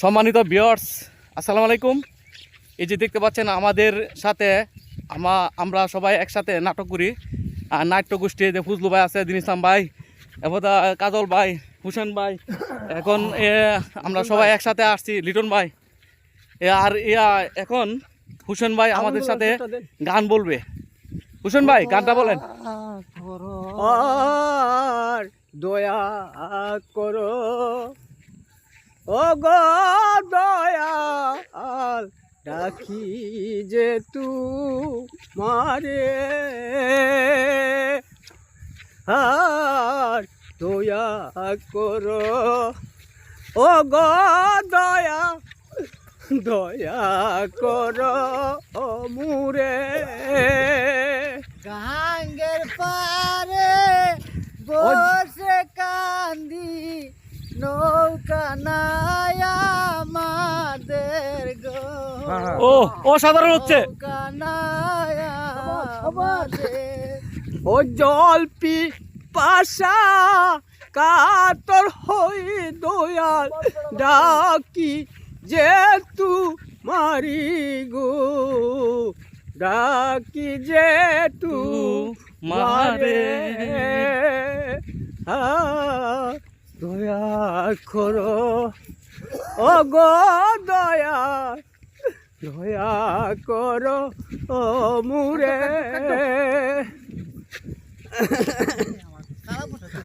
সম্মানিত ভিউয়ার্স, আসসালামু আলাইকুম। এই যে দেখতে পাচ্ছেন আমাদের সাথে আমরা সবাই একসাথে নাটক করি। আর নাট্যগোষ্ঠী যে ফজলু ভাই আছে, দিন ইসলাম ভাই, এরপর কাজল ভাই, হুসেন ভাই, এখন আমরা সবাই একসাথে আসছি, লিটন ভাই। আর এখন হুসেন ভাই আমাদের সাথে গান বলবে। হুসেন ভাই, গানটা বলেন। আর দয়া করো ও গো দয়াল, ডাকি যে তু মারে, আর দয়া করো ও গো দয়া করো ও মুরে। গাঙ্গের পারে বসে কান্দি, নৌকা নাই আমাদের গো, অসাধারণ হচ্ছে। নৌকা নাই আমাদের। ও জল পিপাসা কাতর হই দয়াল, ডাকি যে তু মারি গো, ডাকি যে তু মারে, দয়া করো ও গো দয়া করো ও মুরে।